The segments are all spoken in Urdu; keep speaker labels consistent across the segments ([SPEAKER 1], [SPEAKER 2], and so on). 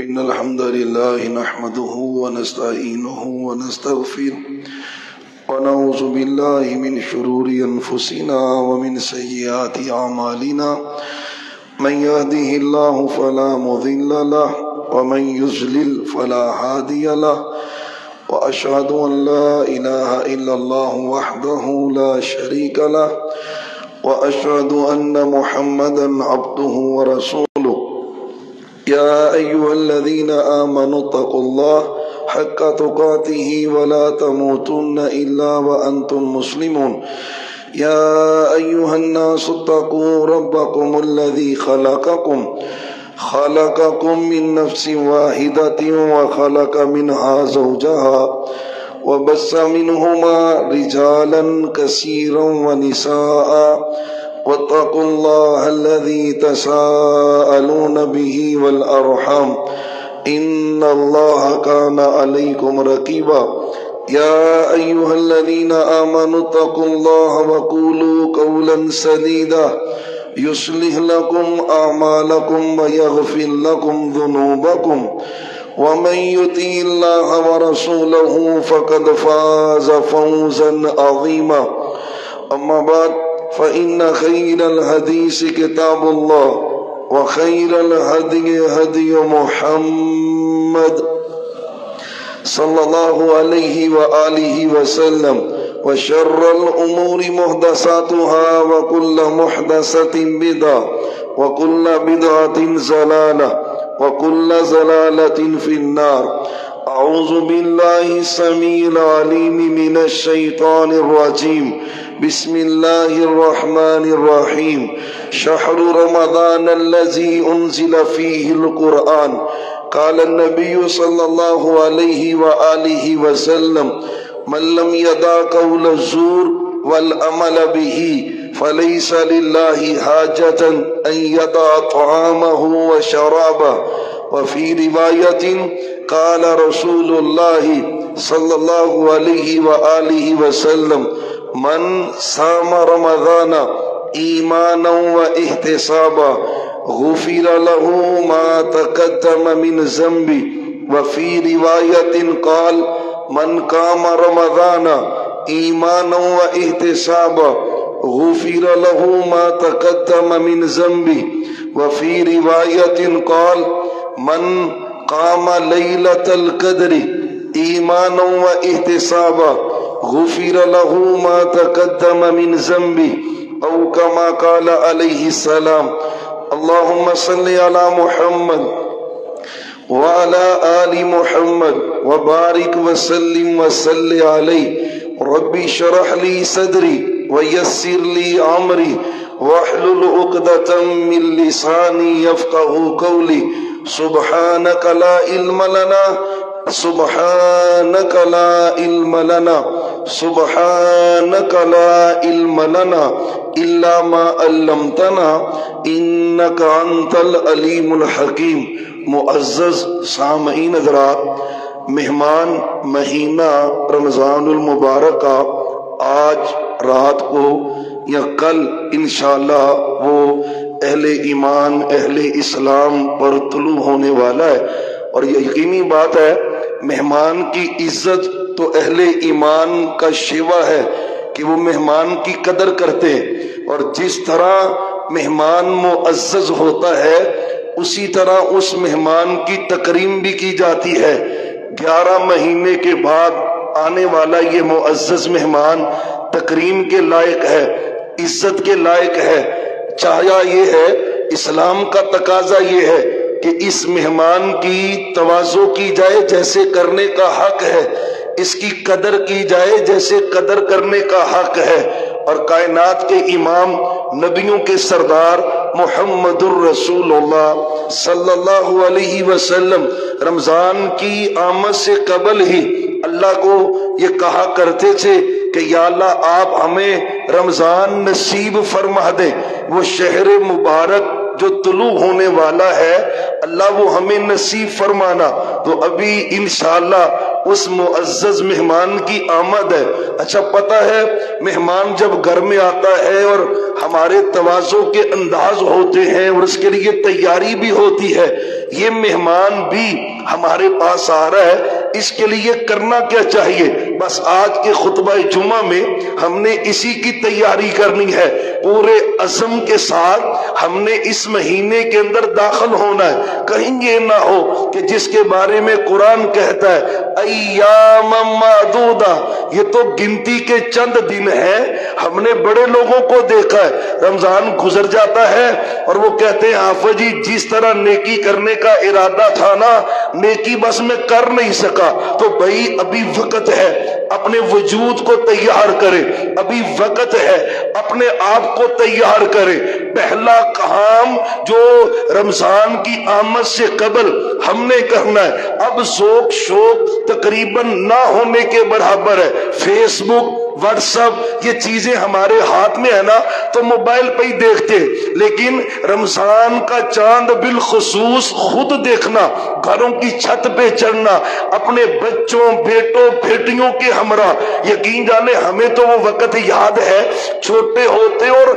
[SPEAKER 1] إن الحمد لله نحمده ونستعينه ونستغفره ونعوذ بالله من شرور أنفسنا ومن سيئات أعمالنا من يهده الله فلا مضل له ومن يضلل فلا هادي له وأشهد أن لا إله إلا الله وحده لا شريك له وأشهد أن محمدا عبده ورسوله يا أيها الذين آمنوا اتقوا الله حق تقاته ولا تموتن إلا وأنتم مسلمون يا أيها الناس اتقوا ربكم الذي خلقكم من نفس واحدة وخلق منها زوجها وبث منهما رجالا كثيرا ونساء واتقوا الله الذي تساءلون به والأرحام إن الله كان عليكم رقيبا يا أيها الذين آمنوا اتقوا الله وقولوا قولا سديدا يصلح لكم أعمالكم ويغفر لكم ذنوبكم ومن يطع الله ورسوله فقد فاز فوزا عظيما أما بعد فإن خير الحديث كتاب الله وخير الهدي هدي محمد صلى الله عليه وآله وسلم وشر الأمور محدثاتها وكل محدثة بدعة وكل بدعة ضلالة وكل ضلالة في النار. أعوذ بالله السميع العليم من الشيطان الرجيم. بسم الله الرحمن الرحيم. شهر رمضان الذي أنزل فيه القرآن. قال النبي صلى الله عليه وآله وسلم من لم يدع قول الزور والعمل به فليس لله حاجة أن يدع طعامه وشرابه. وفي رواية قال رسول الله صلى الله عليه وآله وسلم من صام رمضان إيمانا واحتسابا غفر له ما تقدم من ذنبه. وفي رواية قال من قام رمضان إيمانا واحتسابا غفر له ما تقدم من ذنبه. وفي رواية قال من قام ليلة القدر إيمانا واحتسابا غفر له ما تقدم من ذنبه أو كما قال عليه السلام. اللهم صل على محمد وعلى آل محمد وبارك وسلم وصل عليه. ربي اشرح لي صدري ويسر لي أمري واحلل عقدة من لساني يفقه قولي. سبحانك لا علم لنا إلا ما علمتنا إنك أنت العليم الحكيم. معزز سامعین حضرات، مہمان مہینہ رمضان المبارک کا آج رات کو یا کل انشاءاللہ وہ اہل ایمان اہل اسلام پر طلوع ہونے والا ہے. اور یہ یقینی بات ہے، مہمان کی عزت تو اہل ایمان کا شیوا ہے کہ وہ مہمان کی قدر کرتے ہیں، اور جس طرح مہمان معزز ہوتا ہے اسی طرح اس مہمان کی تکریم بھی کی جاتی ہے. 11 مہینے کے بعد آنے والا یہ معزز مہمان تکریم کے لائق ہے، عزت کے لائق ہے. چاہیا یہ ہے، اسلام کا تقاضا یہ ہے کہ اس مہمان کی تواضع کی جائے جیسے کرنے کا حق ہے، اس کی قدر کی جائے جیسے قدر کرنے کا حق ہے. اور کائنات کے امام، نبیوں کے سردار محمد الرسول اللہ صلی اللہ علیہ وسلم رمضان کی آمد سے قبل ہی اللہ کو یہ کہا کرتے تھے کہ یا اللہ آپ ہمیں رمضان نصیب فرما دیں. وہ شہر مبارک جو طلوع ہونے والا ہے اللہ وہ ہمیں نصیب فرمانا. تو ابھی انشاءاللہ اس معزز مہمان کی آمد ہے۔ اچھا پتہ ہے مہمان جب گھر میں آتا ہے اور ہمارے تواضع کے انداز ہوتے ہیں اور اس کے لیے تیاری بھی ہوتی ہے، یہ مہمان بھی ہمارے پاس آ رہا ہے، اس کے لیے کرنا کیا چاہیے؟ بس آج کے خطبہ جمعہ میں ہم نے اسی کی تیاری کرنی ہے، پورے عزم کے ساتھ ہم نے اس مہینے کے اندر داخل ہونا ہے۔ کہیں یہ نہ ہو کہ جس کے بارے میں قرآن کہتا ہے ایام معدودہ، یہ تو گنتی کے چند دن ہیں۔ ہم نے بڑے لوگوں کو دیکھا ہے رمضان گزر جاتا ہے اور وہ کہتے ہیں حافظ جی جس طرح نیکی کرنے کا ارادہ تھا نا، نیکی بس میں کر نہیں سکا۔ تو بھائی ابھی وقت ہے، اپنے وجود کو تیار کرے، ابھی وقت ہے، اپنے آپ کو تیار کرے۔ پہلا کام جو رمضان کی آمد سے قبل ہم نے کرنا ہے، اب ذوق شوق تقریباً نہ ہونے کے برابر ہے۔ فیس بک، واٹس ایپ، یہ چیزیں ہمارے ہاتھ میں ہے نا تو موبائل پہ ہی دیکھتے، لیکن رمضان کا چاند بالخصوص خود دیکھنا، گھروں کی چھت پہ چڑھنا، اپنے بچوں بیٹوں بیٹیوں کے ہمراہ۔ یقین جانے ہمیں تو وہ وقت یاد ہے، چھوٹے ہوتے اور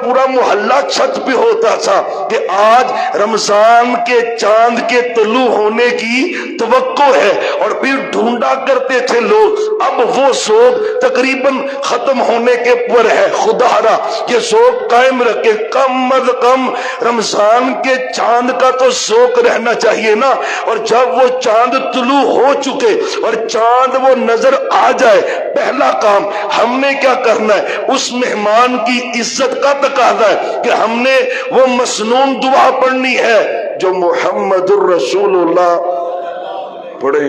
[SPEAKER 1] پورا محلہ چھت پہ ہوتا تھا کہ آج رمضان کے چاند کے طلوع ہونے کی توقع ہے، اور پھر ڈھونڈا کرتے تھے لوگ۔ اب وہ ذوق تقریباً ختم ہونے کے پر ہے۔ خدا را یہ ذوق قائم رکھے، کم از کم رمضان کے چاند کا تو ذوق رہنا چاہیے نا۔ اور جب وہ چاند طلوع ہو چکے اور چاند وہ نظر آ جائے، پہلا کام ہم نے کیا کرنا ہے؟ اس مہمان کی عزت کا تقاضا ہے کہ ہم نے وہ مسنون دعا پڑھنی ہے جو محمد الرسول اللہ پڑھے۔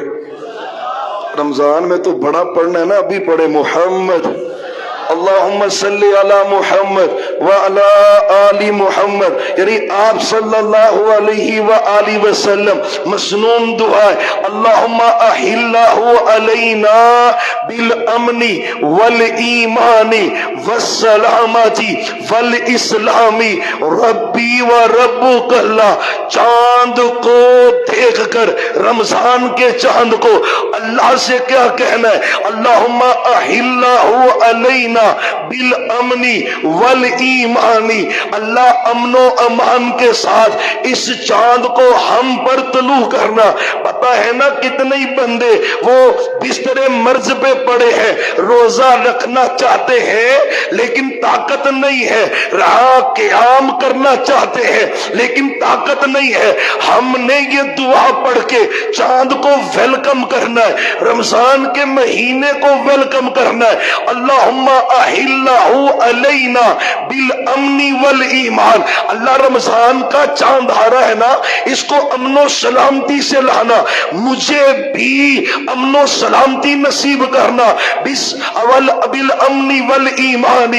[SPEAKER 1] رمضان میں تو بڑا پڑھنا ہے نا، ابھی پڑھے محمد اللہم صلی علی محمد وعلی آل محمد، یعنی آپ صلی اللہ علیہ وآلہ وسلم مسنون دعا ہے اللہم احلہ علینا بالامن والایمان والسلامت والاسلام ربی و ربک اللہ۔ چاند کو دیکھ کر، رمضان کے چاند کو اللہ سے کیا کہنا ہے؟ اللہم احلہ علینا بالامن والایمان، اللہ امن و امان کے ساتھ اس چاند کو ہم پر طلوع کرنا۔ پتہ ہے نا کتنے بندے وہ بستر مرض پہ پڑے ہیں، روزہ رکھنا چاہتے ہیں لیکن طاقت نہیں ہے، رہا قیام کرنا چاہتے ہیں لیکن طاقت نہیں ہے۔ ہم نے یہ دعا پڑھ کے چاند کو ویلکم کرنا ہے، رمضان کے مہینے کو ویلکم کرنا ہے۔ اللہم احلہ علینا بالامن والایمان، اللہ رمضان کا چاند آ رہا ہے نا، اس کو امن و سلامتی سے لانا، مجھے بھی امن و سلامتی نصیب کرنا۔ بالامن والایمان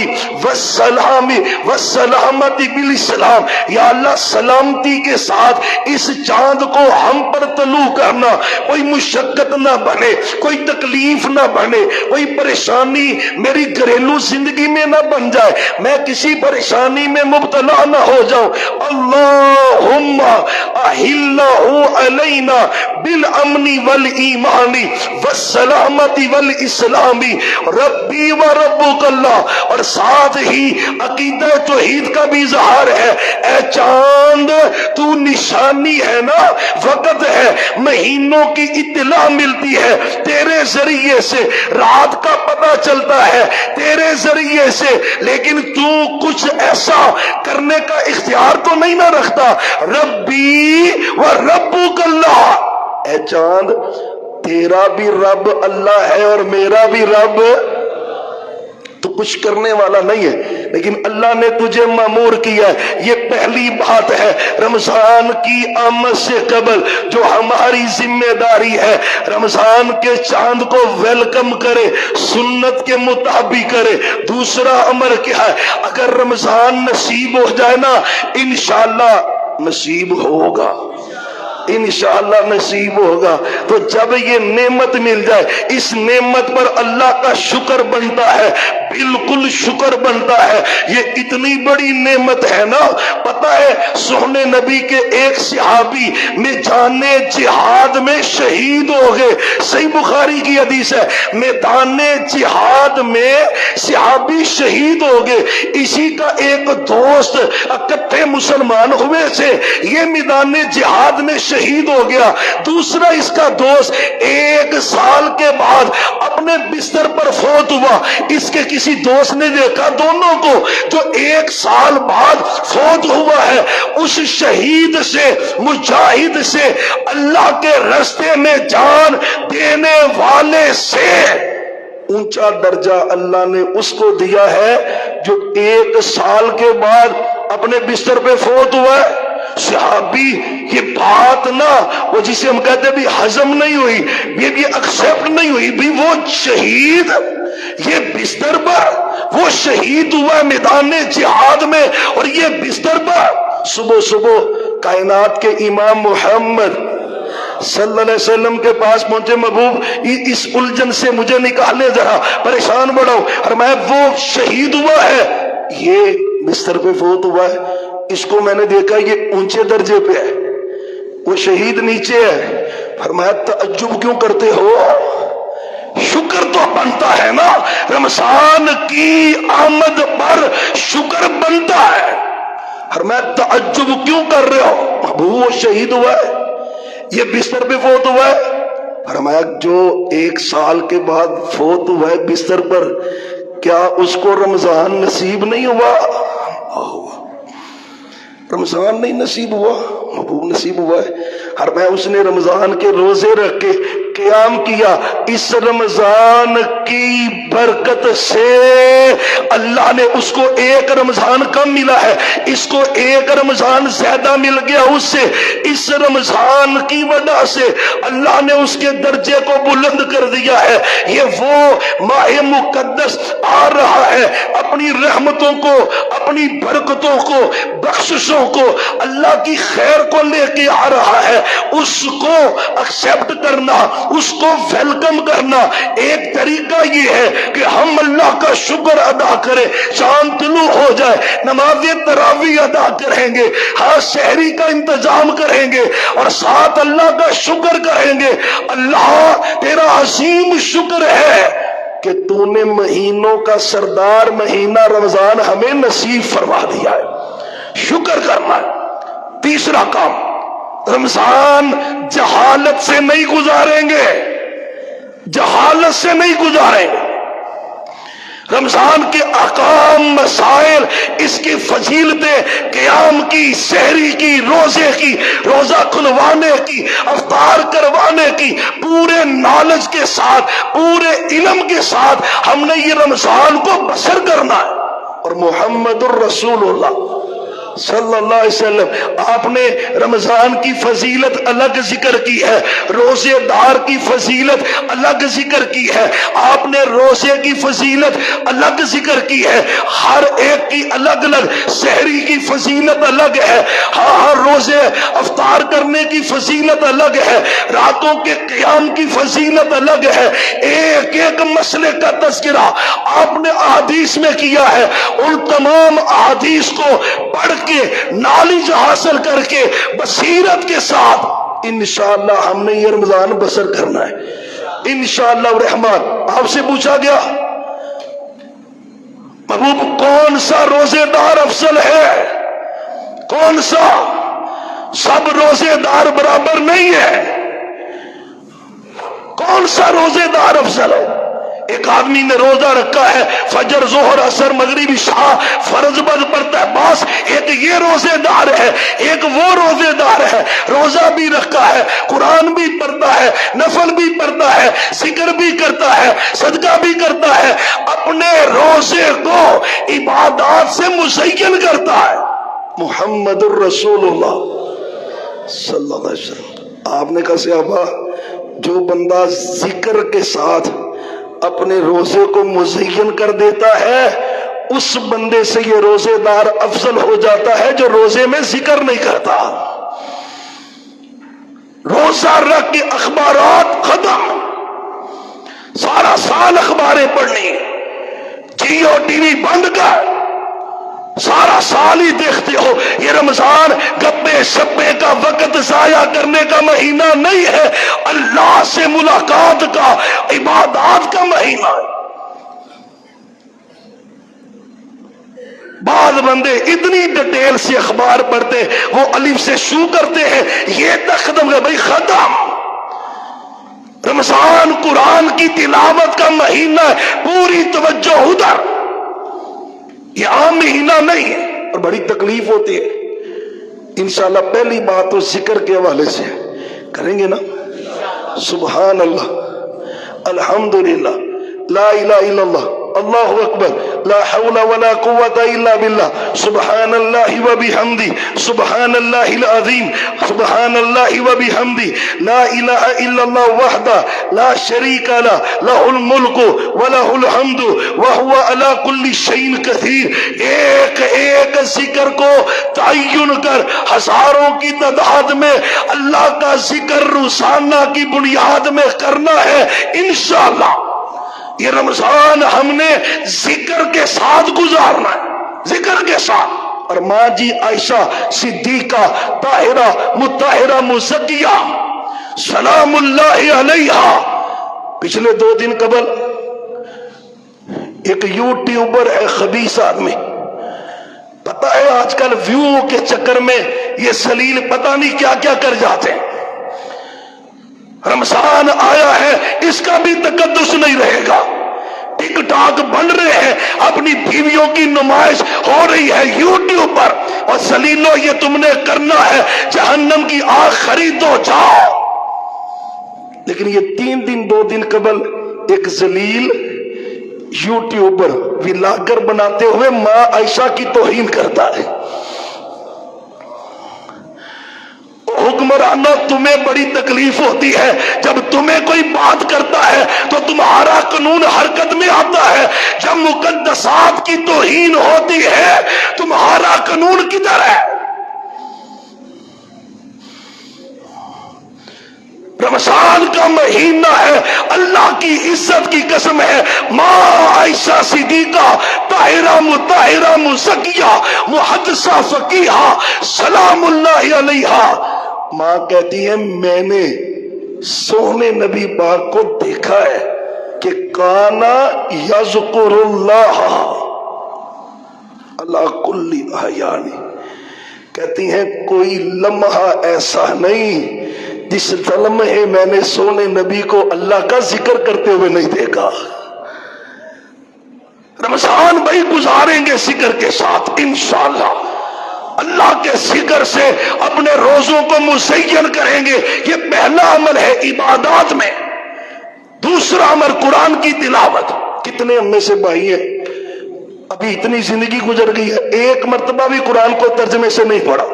[SPEAKER 1] والسلام والسلامت بالاسلام، یا اللہ سلامتی کے ساتھ اس چاند کو ہم پر طلوع کرنا، کوئی مشقت نہ بنے، کوئی تکلیف نہ بنے، کوئی پریشانی میری گھریلو زندگی میں نہ بن جائے، میں کسی پریشانی میں مبتلا نہ ہو جاؤں۔ اللہم احلہ علینا بالامن والایمان والسلامت والاسلام ربی و ربک اللہ۔ اور ساتھ ہی عقیدہ توحید کا بھی اظہار ہے، اے چاند تو نشانی ہے نا، وقت ہے، مہینوں کی اطلاع ملتی ہے تیرے ذریعے سے، رات کا پتہ چلتا ہے تیرے ذریعے سے، لیکن تو کچھ ایسا کرنے کا اختیار تو نہیں نہ رکھتا۔ ربی و ربک اللہ، اے چاند تیرا بھی رب اللہ ہے اور میرا بھی رب، تو کچھ کرنے والا نہیں ہے لیکن اللہ نے تجھے مامور کیا ہے۔ یہ پہلی بات ہے رمضان کی آمد سے قبل جو ہماری ذمہ داری ہے، رمضان کے چاند کو ویلکم کرے، سنت کے مطابق کرے۔ دوسرا امر کیا ہے؟ اگر رمضان نصیب ہو جائے نا، انشاءاللہ نصیب ہوگا، انشاءاللہ نصیب ہوگا، تو جب یہ نعمت مل جائے، اس نعمت پر اللہ کا شکر بنتا ہے۔ بالکل شکر بنتا ہے. یہ اتنی بڑی نعمت ہے نا. پتہ ہے سونے نبی کے ایک صحابی میدان جہاد میں شہید ہو گئے. صحیح بخاری کی حدیث ہے, میدان جہاد میں صحابی شہید ہو گئے. اسی کا ایک دوست اکٹھے مسلمان ہوئے تھے, یہ میدان جہاد میں شہید ہو گیا. دوسرا اس کا دوست 1 سال کے بعد اپنے بستر پر فوت ہوا. اس کے کسی دوست نے دیکھا دونوں کو جو 1 سال بعد فوت ہوا ہے, اس شہید سے, مجاہد سے, اللہ کے راستے میں جان دینے والے سے اونچا درجہ اللہ نے اس کو دیا ہے جو 1 سال کے بعد اپنے بستر پہ فوت ہوا ہے. صحابی یہ بات نا, وہ جسے ہم کہتے بھی ہضم نہیں ہوئی, یہ بھی ایکسپٹ نہیں ہوئی بھی. وہ شہید یہ بستر پر وہ شہید ہوا میدان جہاد میں, اور یہ بستر پر صبح صبح کائنات کے امام محمد صلی اللہ علیہ وسلم کے پاس پہنچے. محبوب اس الجھن سے مجھے نکالے, ذرا پریشان بڑھاؤ. اور میں وہ شہید ہوا ہے, یہ بستر پہ فوت ہوا ہے, اس کو میں نے دیکھا یہ اونچے درجے پہ ہے, وہ شہید نیچے ہے. فرمایا تعجب کیوں کرتے ہو, شکر تو بنتا ہے نا, رمضان کی آمد پر شکر بنتا ہے. فرمایا تعجب کیوں کر رہے ہو, محبوب وہ شہید ہوا ہے, یہ بستر پہ فوت ہوا ہے. فرمایا جو 1 سال کے بعد فوت ہوا ہے بستر پر, کیا اس کو رمضان نصیب نہیں ہوا؟ رمضان نہیں نصیب ہوا, محبوب نصیب ہوا ہے. ہر میں اس نے رمضان کے روزے رکھ کے قیام کیا. اس رمضان کی برکت سے اللہ نے اس کو 1 رمضان کم ملا ہے, اس کو 1 رمضان زیادہ مل گیا اس سے. اس رمضان کی وجہ سے اللہ نے اس کے درجے کو بلند کر دیا ہے. یہ وہ ماہ مقدس آ رہا ہے, اپنی رحمتوں کو, اپنی برکتوں کو, بخششوں کو, اللہ کی خیر کو لے کے آ رہا ہے. اس کو ایکسپٹ کرنا, اس کو ویلکم کرنا. ایک طریقہ یہ ہے کہ ہم اللہ کا شکر ادا کریں, چاند طلوع ہو جائے, نماز تراویح ادا کریں گے, ہاں سحری کا انتظام کریں گے, اور ساتھ اللہ کا شکر کریں گے. اللہ تیرا عظیم شکر ہے کہ تو نے مہینوں کا سردار مہینہ رمضان ہمیں نصیب فرما دیا ہے. شکر کرنا. تیسرا کام, رمضان جہالت سے نہیں گزاریں گے, جہالت سے نہیں گزاریں گے. رمضان کے احکام, مسائل, اس کی فضیلتیں, قیام کی, سحری کی, روزے کی, روزہ کھلوانے کی, افطار کروانے کی, پورے نالج کے ساتھ, پورے علم کے ساتھ ہم نے یہ رمضان کو بسر کرنا ہے. اور محمد الرسول اللہ صلی اللہ علیہ وسلم آپ نے رمضان کی فضیلت الگ ذکر کی ہے, روزے دار کی فضیلت الگ ذکر کی ہے, آپ نے روزے کی فضیلت الگ ذکر کی ہے, ہر ایک کی الگ الگ. سحری کی فضیلت الگ ہے, ہاں روزے افطار کرنے کی فضیلت الگ ہے, راتوں کے قیام کی فضیلت الگ ہے. ایک ایک مسئلے کا تذکرہ آپ نے احادیث میں کیا ہے. ان تمام احادیث کو پڑھ کے, نالج حاصل کر کے, بصیرت کے ساتھ انشاءاللہ ہم نے یہ رمضان بسر کرنا ہے انشاءاللہ الرحمن. آپ سے پوچھا گیا محبوب کون سا روزے دار افضل ہے, کون سا؟ سب روزے دار برابر نہیں ہے. کون سا روزے دار افضل ہے؟ ایک آدمی نے روزہ رکھا ہے, فجر, ظہر, عصر, مغرب, عشاء فرض بد پڑتا ہے, بس ایک یہ روزے دار ہے, ایک وہ روزے دار ہے, روزہ بھی رکھا ہے, قرآن بھی پڑھتا ہے, نفل بھی پڑھتا ہے, ذکر بھی کرتا ہے, صدقہ بھی کرتا ہے, اپنے روزے کو عبادات سے مزین کرتا ہے. محمد الرسول اللہ صلی اللہ علیہ وسلم. آپ نے کہا صحابہ, جو بندہ ذکر کے ساتھ اپنے روزے کو مزین کر دیتا ہے, اس بندے سے یہ روزے دار افضل ہو جاتا ہے جو روزے میں ذکر نہیں کرتا. روزہ رکھ کے اخبارات ختم, سارا سال اخباریں پڑھنی, جیو ٹی وی بند کر، سارا سال ہی دیکھتے ہو۔ یہ رمضان گپے شپے کا وقت ضائع کرنے کا مہینہ نہیں ہے، اللہ سے ملاقات کا، عبادات کا مہینہ ہے۔ بعض بندے اتنی ڈیٹیل سے اخبار پڑھتے، وہ الف سے شروع کرتے ہیں، یہ تک ختم کر بھائی ختم۔ رمضان قرآن کی تلاوت کا مہینہ ہے، پوری توجہ ادھر، یہ عام مہینہ نہیں ہے۔ اور بڑی تکلیف ہوتی ہے۔ انشاءاللہ پہلی بات تو ذکر کے حوالے سے کریں گے نا، سبحان اللہ، الحمدللہ، لا الہ الا اللہ، اللہ اکبر، لا حول ولا قوة الا باللہ، سبحان اللہ وبحمدہ، سبحان اللہ العظیم، سبحان اللہ وبحمدہ، لا الہ الا اللہ وحدہ لا شریک لہ، لہ الملک ولہ الحمد وہو علی کل شیء قدیر۔ ایک ایک ذکر کو تعین کر، ہزاروں کی تعداد میں اللہ کا ذکر روزانہ کی بنیاد میں کرنا ہے انشاءاللہ۔ یہ رمضان ہم نے ذکر کے ساتھ گزارنا ہے، ذکر کے ساتھ۔ اور ماں جی عائشہ صدیقہ طاہرہ مطہرہ مزکیہ سلام اللہ علیہا، پچھلے 2 دن قبل ایک یوٹیوبر ہے خبیث آدمی، پتہ ہے آج کل ویو کے چکر میں یہ سلیل پتہ نہیں کیا کیا کر جاتے ہیں۔ رمضان آیا ہے، اس کا بھی تقدس نہیں رہے گا۔ ٹک ٹاک بن رہے ہیں، اپنی بیویوں کی نمائش ہو رہی ہے یوٹیوب پر، اور ذلیلو یہ تم نے کرنا ہے، جہنم کی آگ خریدو جاؤ۔ لیکن یہ 2 دن قبل ایک ذلیل یوٹیوبر ولاگر بناتے ہوئے ماں عائشہ کی توہین کرتا ہے۔ حکمرانوں تمہیں بڑی تکلیف ہوتی ہے، جب تمہیں کوئی بات کرتا ہے تو تمہارا قانون حرکت میں آتا ہے، جب مقدسات کی توہین ہوتی ہے تمہارا قانون کدھر ہے؟ رمضان کا مہینہ ہے، اللہ کی عزت کی قسم ہے، ماں عائشہ صدیقہ طاہرہ مطہرہ مزکیہ محدثہ فقیہہ سلام اللہ علیہا، ماں کہتی ہے میں نے سونے نبی پاک کو دیکھا ہے کہ کانا یذکر اللہ علی کل احیان، کہتی ہیں کوئی لمحہ ایسا نہیں جس لمحے میں نے سونے نبی کو اللہ کا ذکر کرتے ہوئے نہیں دیکھا۔ رمضان بھائی گزاریں گے ذکر کے ساتھ انشاءاللہ، اللہ کے ذکر سے اپنے روزوں کو مزین کریں گے، یہ پہلا عمل ہے عبادات میں۔ دوسرا عمل قرآن کی تلاوت۔ کتنے ہم میں سے بھائی ہیں ابھی اتنی زندگی گزر گئی ہے، ایک مرتبہ بھی قرآن کو ترجمے سے نہیں پڑھا،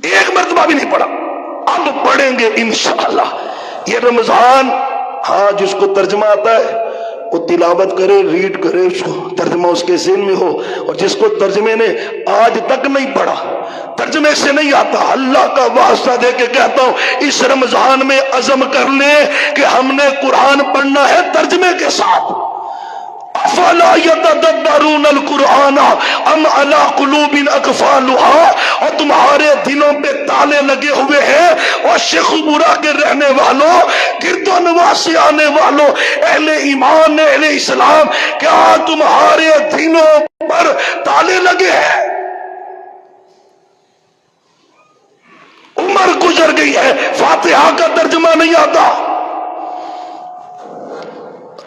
[SPEAKER 1] ایک مرتبہ بھی نہیں پڑھا؟ اب پڑھیں گے انشاءاللہ۔ یہ رمضان، ہاں جس کو ترجمہ آتا ہے وہ تلاوت کرے، ریڈ کرے، اس کو ترجمہ اس کے ذہن میں ہو، اور جس کو ترجمے نے آج تک نہیں پڑھا، ترجمے سے نہیں آتا، اللہ کا واسطہ دے کے کہتا ہوں اس رمضان میں عزم کر لیں کہ ہم نے قرآن پڑھنا ہے ترجمے کے ساتھ۔ افلا یتدبرون القرآن ام علی قلوب اقفالها، اور تمہارے دلوں پہ تالے لگے ہوئے ہیں، اور شیخ برا کے رہنے والوں، گردونواں سے آنے والوں، اہل ایمان اہل اسلام، کیا تمہارے دلوں پر تالے لگے ہیں؟ عمر گزر گئی ہے، فاتحہ کا ترجمہ نہیں آتا،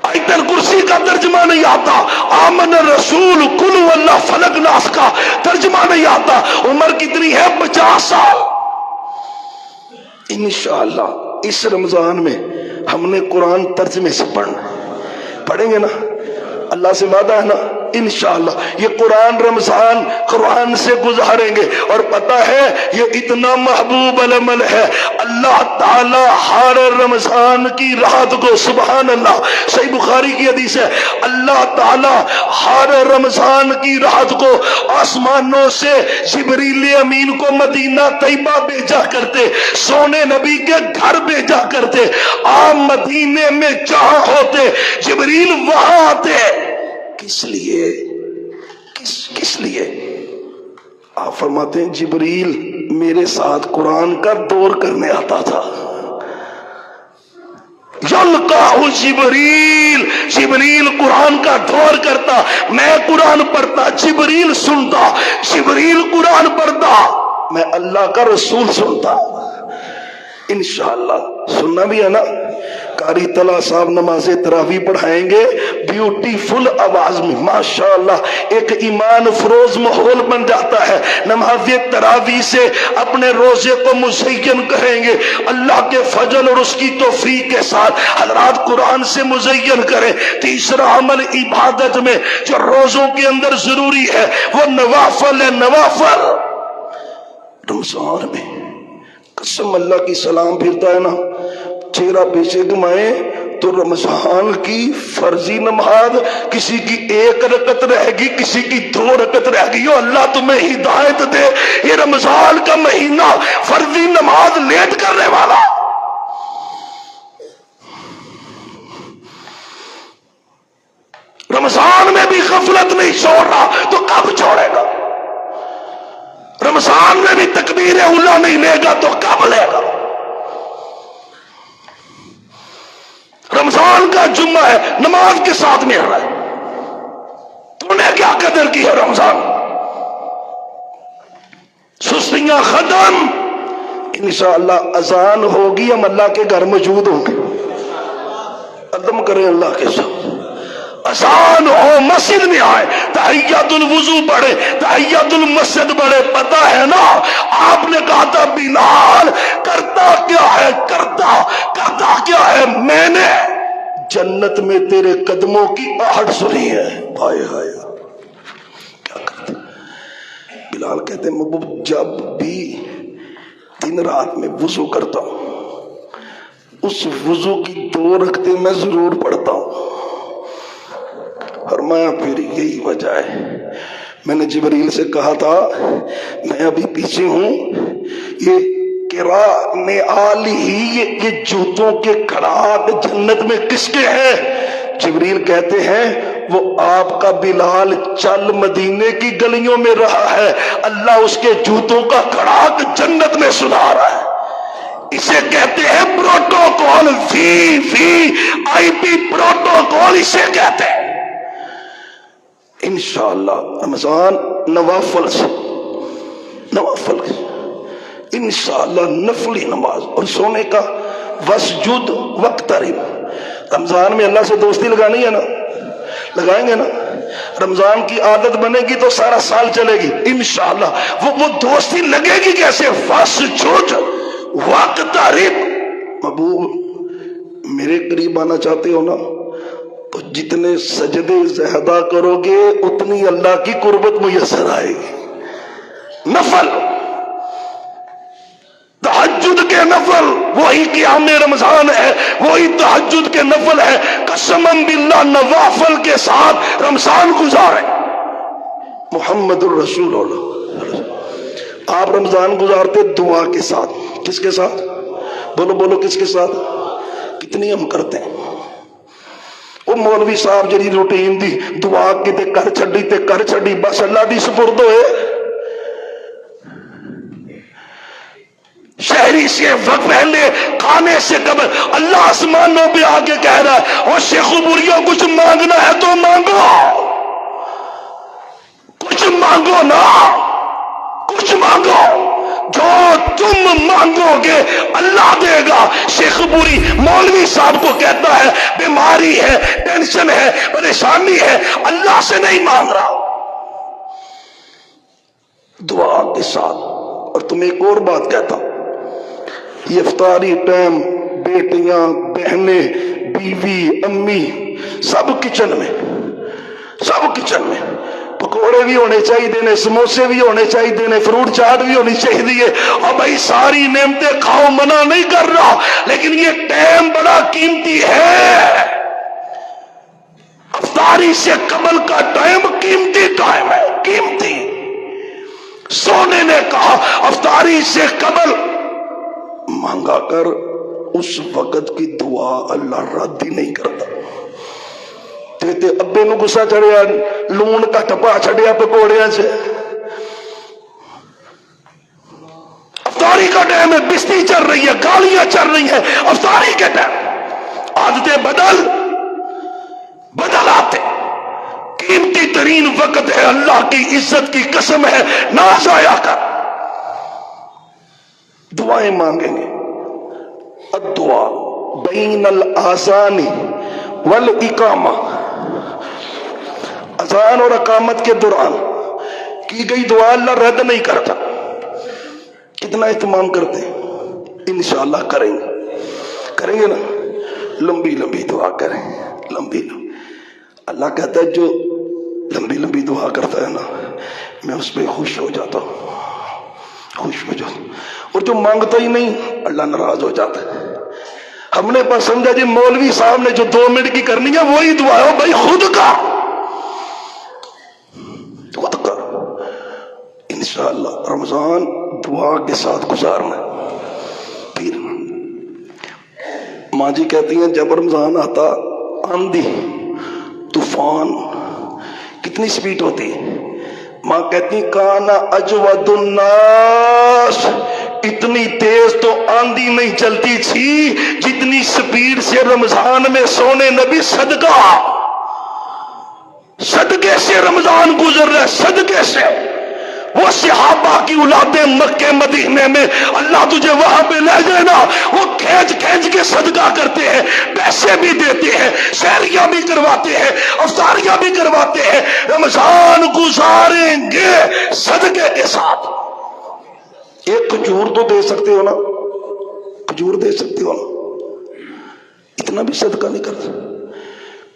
[SPEAKER 1] آیت الکرسی کا ترجمہ نہیں آتا، آمن الرسول قل واللہ فلق ناس کا ترجمہ نہیں آتا۔ عمر کتنی ہے؟ 50 سال۔ انشاءاللہ اس رمضان میں ہم نے قرآن ترجمے سے پڑھنا، پڑھیں گے نا؟ اللہ سے وعدہ ہے نا؟ انشاءاللہ یہ قرآن رمضان قرآن سے گزاریں گے، اور پتہ ہے یہ اتنا محبوب العمل ہے، اللہ تعالی ہر رمضان کی رات کو، سبحان اللہ، صحیح بخاری کی حدیث ہے، اللہ تعالی ہر رمضان کی رات کو آسمانوں سے جبریل امین کو مدینہ طیبہ بھیجا کرتے، سونے نبی کے گھر بھیجا کرتے، آپ مدینے میں جہاں ہوتے جبریل وہاں آتے۔ کس لیے؟ کس لیے؟ آپ فرماتے ہیں جبریل میرے ساتھ قرآن کا دور کرنے آتا تھا۔ یلقاہ جبریل، جبریل قرآن کا دور کرتا، میں قرآن پڑھتا، جبریل سنتا، جبریل قرآن پڑھتا، میں اللہ کا رسول سنتا۔ انشاءاللہ سننا بھی ہے نا، قاری طلحہ صاحب نماز تراویح پڑھائیں گے بیوٹیفل آواز میں، ماشاءاللہ ایک ایمان افروز ماحول بن جاتا ہے۔ نماز تراویح سے اپنے روزے کو مزین کریں گے اللہ کے فضل اور اس کی توفیق کے ساتھ، حضرات قرآن سے مزین کریں۔ تیسرا عمل عبادت میں جو روزوں کے اندر ضروری ہے وہ نوافل ہے، نوافل۔ رمضان میں قسم اللہ کی سلام پھرتا ہے نا، چہرہ پیچھے گھمائیں تو رمضان کی فرضی نماز کسی کی 1 رکعت رہے گی، کسی کی 2 رکعت رہے گی۔ اللہ تمہیں ہدایت دے، یہ رمضان کا مہینہ فرضی نماز لیٹ کرنے والا۔ رمضان میں بھی غفلت نہیں چھوڑ رہا تو کب چھوڑے گا؟ رمضان میں بھی تکبیر اولیٰ نہیں لے گا تو کب لے گا؟ رمضان کا جمعہ ہے، نماز کے ساتھ میں رہا ہے، تو نے کیا قدر کی ہے رمضان؟ سستیاں ختم، انشاءاللہ اذان ہوگی، ہم اللہ کے گھر موجود ہوں گے، عدم کریں اللہ کے ساتھ، اذان ہو مسجد میں آئے، تحیۃ الوضو پڑھے، تحیۃ المسجد پڑھے۔ پتہ ہے نا آپ نے کہا تھا بلال کرتا کیا ہے، کرتا کیا ہے؟ میں نے جنت میں تیرے قدموں کی آہٹ سنی ہے۔ ہائے ہائے کیا کرتا بلال؟ کہتے ہیں محبوب جب بھی دن رات میں وضو کرتا ہوں اس وضو کی 2 رکعتیں میں ضرور پڑھتا ہوں۔ فرمایا پھر یہی وجہ ہے، میں نے جبریل سے کہا تھا میں ابھی پیچھے ہوں، یہ کرا نے آلی ہی، یہ جوتوں کے کھڑاک جنت میں کس کے ہیں؟ جبریل کہتے ہیں وہ آپ کا بلال چل مدینے کی گلیوں میں رہا ہے، اللہ اس کے جوتوں کا کھڑاک جنت میں سنا رہا ہے۔ اسے کہتے ہیں پروٹوکول، VIP پروٹوکول اسے کہتے ہیں۔ انشاءاللہ رمضان نوافل سے، نوافل سے انشاءاللہ نفلی نماز اور سونے کا وسجد وقترب۔ رمضان میں اللہ سے دوستی لگانی ہے نا، لگائیں گے نا؟ رمضان کی عادت بنے گی تو سارا سال چلے گی انشاءاللہ۔ وہ دوستی لگے گی کیسے؟ وسجد وقترب۔ محبوب میرے قریب آنا چاہتے ہو نا تو جتنے سجدے زیادہ کرو گے اتنی اللہ کی قربت میسر آئے گی۔ نفل، تہجد کے نفل، وہی قیام رمضان ہے، وہی تہجد کے نفل ہے۔ قسم باللہ نوافل کے ساتھ رمضان گزارے محمد الرسول اللہ۔ آپ رمضان گزارتے دعا کے ساتھ، کس کے ساتھ؟ بولو کس کے ساتھ؟ کتنی ہم کرتے ہیں؟ وہ مولوی صاحب جی روٹین دی دعا کتے کر چھڑی بس اللہ دی سپرد ہوئے۔ شہری سے وقت پہلے کھانے سے قبل اللہ آسمانوں پہ آگے کہہ رہا ہے اور شیخ بریوں کچھ مانگنا ہے تو مانگو، کچھ مانگو نا، کچھ مانگو، جو تم مانگو گے اللہ دے گا۔ شیخ بوری مولوی صاحب کو کہتا ہے بیماری ہے، ٹینشن ہے، پریشانی ہے، اللہ سے نہیں مانگ رہا، دعا کے ساتھ۔ اور تمہیں ایک اور بات کہتا ہوں، یہ افطاری ٹائم بیٹیاں، بہنیں، بیوی، امی سب کچن میں، سب سب کچن میں پکوڑے بھی ہونے چاہیے نے، سموسے بھی ہونے چاہیے نے، فروٹ چاٹ بھی ہونی چاہیے. اور بھائی ساری نعمتیں کھاؤ، منع نہیں کر رہا، لیکن یہ ٹائم بڑا قیمتی ہے. افطاری سے قبل کا ٹائم قیمتی ٹائم ہے، قیمتی. سونے نے کہا افطاری سے قبل مانگا کر، اس وقت کی دعا اللہ رد ہی نہیں کرتا. تے ابے نو گسا چڑھیا، لون کا ٹپا چھڑیا پکوڑیاں سے. افطاری کا ٹائم ہے، بستی چل رہی ہے، گالیاں چل رہی ہیں. افطاری کے ٹائم عادتیں بدل آتے. قیمتی ترین وقت ہے، اللہ کی عزت کی قسم ہے، نہ ضائع کر. دعائیں مانگیں گے. الدعاء بین الاذان والاقامہ، اذان اور اقامت کے دوران کی گئی دعا اللہ رد نہیں کرتا. کتنا اہتمام کرتے ہیں؟ انشاءاللہ کریں گے نا. لمبی لمبی دعا کریں، لمبی. اللہ کہتا ہے جو لمبی لمبی دعا کرتا ہے نا، میں اس پہ خوش ہو جاتا ہوں، خوش ہو جاتا ہوں. اور جو مانگتا ہی نہیں، اللہ ناراض ہو جاتا ہے. ہم نے بس سمجھا جی مولوی صاحب نے جو 2 منٹ کی کرنی ہے وہی دعا ہے. بھائی خود کا انشاءاللہ رمضان دعا کے ساتھ گزارنا. پھر ماں جی کہتی ہیں جب رمضان آتا، آندھی طوفان کتنی سپیڈ ہوتی ہے. ماں کہتی کانا اجود الناس، اتنی تیز تو آندھی نہیں چلتی تھی جتنی سپیڈ سے رمضان میں سونے نبی صدقے سے رمضان گزر رہا ہے. صدقے سے وہ صحابہ کی اولادیں مکے مدینے میں اللہ تجھے وہاں پہ لے جائے نا، وہ کھینچ کے صدقہ کرتے ہیں، پیسے بھی دیتے ہیں، سحریاں بھی کرواتے ہیں، افطاریاں بھی کرواتے ہیں. رمضان گزاریں گے صدقے کے ساتھ. ایک کھجور تو دے سکتے ہو نا، کھجور دے سکتے ہو نا، اتنا بھی صدقہ نہیں کرتے.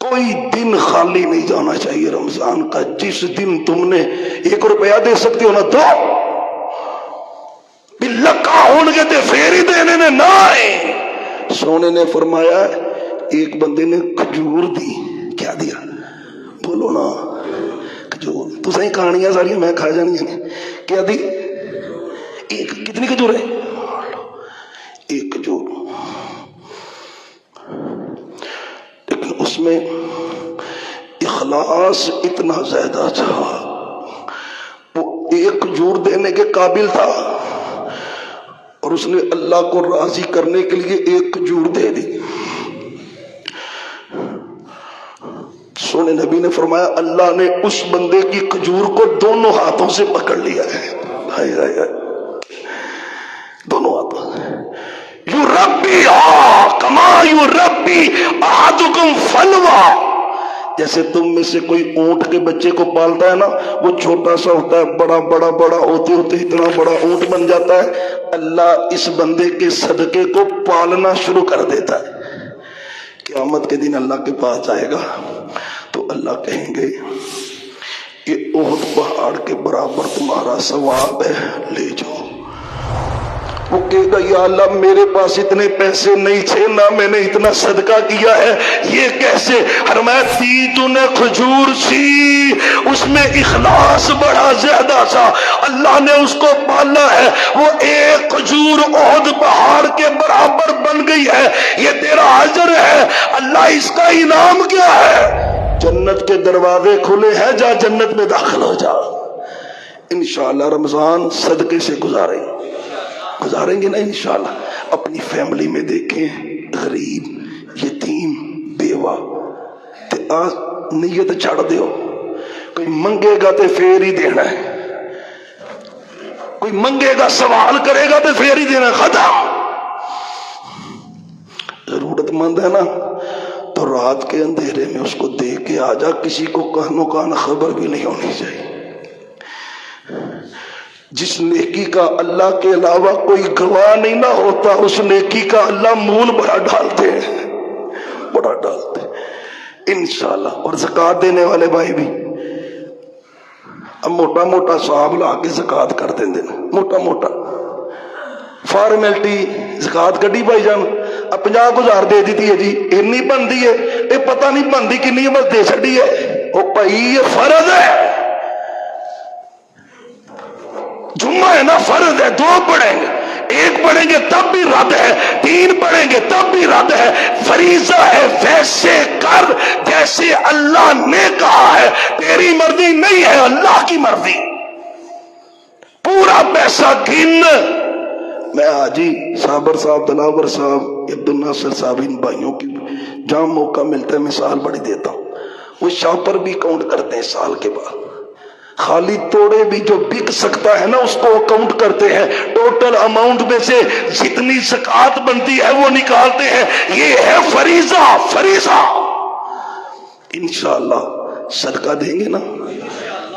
[SPEAKER 1] کوئی دن خالی نہیں جانا چاہیے رمضان کا. جس دن تم نے 1 روپیہ دے سکتے ہو نا، دو. لکا ہون گے تے پھر ہی دینے نے نہ آئے. سونے نے فرمایا ایک بندے نے کھجور دی. کیا دیا؟ بولو نا. کھجور. تو صحیح کہانیاں ساری میں کھا جانی ہیں. کیا دی؟ کتنی کھجور ہے؟ 1 کھجور. لیکن اس میں اخلاص اتنا زیادہ تھا، وہ 1 کھجور دینے کے قابل تھا اور اس نے اللہ کو راضی کرنے کے لیے 1 کھجور دے دی. سونے نبی نے فرمایا اللہ نے اس بندے کی کھجور کو دونوں ہاتھوں سے پکڑ لیا ہے. ہائے ہائے ہائے، دونوں ہاتھوں سے. یو ربی کما یو ربی احدکم فلوا، جیسے تم میں سے کوئی اونٹ کے بچے کو پالتا ہے نا، وہ چھوٹا سا ہوتا ہے، بڑا ہوتے ہوتے اتنا بڑا اونٹ بن جاتا ہے. اللہ اس بندے کے صدقے کو پالنا شروع کر دیتا ہے. قیامت کے دن اللہ کے پاس جائے گا تو اللہ کہیں گے یہ احد پہاڑ کے برابر تمہارا ثواب ہے، لے جاؤ. وہ کہے گا یا اللہ میرے پاس اتنے پیسے نہیں تھے، نہ میں نے اتنا صدقہ کیا ہے، یہ کیسے؟ فرمایا تھی تو نے کھجور سی، اس میں اخلاص بڑا زیادہ تھا، اللہ نے اس کو پالا ہے، وہ 1 کھجور احد پہاڑ کے برابر بن گئی ہے. یہ تیرا اجر ہے. اللہ اس کا انعام کیا ہے؟ جنت کے دروازے کھلے ہیں، جا جنت میں داخل ہو جا. انشاءاللہ رمضان صدقے سے گزاریں گے نا انشاءاللہ. اپنی فیملی میں دیکھیں غریب، یتیم، بیوہ، تے آج نیت چھڑ دیو. کوئی منگے گا تے پھر ہی دینا ہے، کوئی منگے گا سوال کرے گا تے پھر ہی دینا. ختم. ضرورت مند ہے نا تو رات کے اندھیرے میں اس کو دے کے آ جا. کسی کو کہنو کان خبر بھی نہیں ہونی چاہیے. جس نیکی کا اللہ کے علاوہ کوئی گواہ نہیں نہ ہوتا، اس نیکی کا اللہ مول بڑا ڈالتے ہیں، بڑا ڈالتے ہیں انشاءاللہ. اور زکوٰۃ دینے والے بھائی بھی اب موٹا موٹا صاحب لا کے زکات کر دیں موٹا موٹا فارمیلٹی زکات کڈی بھائی جان اب 50,000 دے دیتی ہے جی اینی بنتی ہے یہ پتہ نہیں بنتی کنی بس دے چڑی ہے وہ بھائی یہ فرض ہے جمعہ ہے نا فرض ہے 2 پڑھیں گے 1 پڑھیں گے تب بھی رد ہے 3 پڑھیں گے تب بھی رد ہے فریضہ ہے ویسے کر جیسے اللہ نے کہا ہے تیری مرضی نہیں ہے اللہ کی مرضی پورا پیسہ گن میں حاجی صابر صاحب دلاور صاحب عبد الناصر صاحب ان بھائیوں کی جہاں موقع ملتا ہے مثال بڑی دیتا ہوں وہ شاپر بھی کاؤنٹ کرتے ہیں سال کے بعد خالی توڑے بھی جو بک سکتا ہے نا اس کو کاؤنٹ کرتے ہیں ٹوٹل اماؤنٹ میں سے جتنی زکات بنتی ہے وہ نکالتے ہیں یہ ہے فریضہ فریضہ انشاءاللہ صدقہ دیں گے نا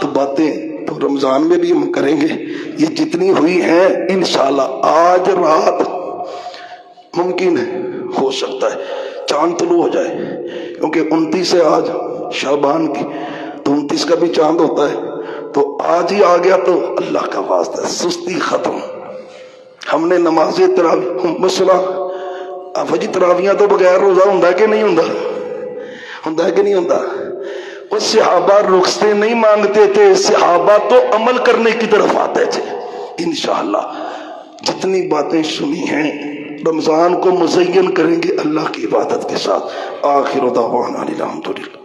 [SPEAKER 1] تو باتیں تو رمضان میں بھی ہم کریں گے یہ جتنی ہوئی ہیں انشاءاللہ آج رات ممکن ہے ہو سکتا ہے چاند طلوع ہو جائے کیونکہ 29 ہے آج شعبان کی تو 29 کا بھی چاند ہوتا ہے تو آج ہی آ گیا تو اللہ کا واسطہ سستی ختم ہم نے نماز تراویح مسئلہ فجر تراویحاں تو بغیر روزہ ہوندا کہ نہیں ہوندا کہ نہیں ہوندا وہ صحابہ رخصتیں نہیں مانگتے تھے صحابہ تو عمل کرنے کی طرف آتے تھے انشاءاللہ جتنی باتیں سنی ہیں رمضان کو مزین کریں گے اللہ کی عبادت کے ساتھ آخر دعوانا الحمدللہ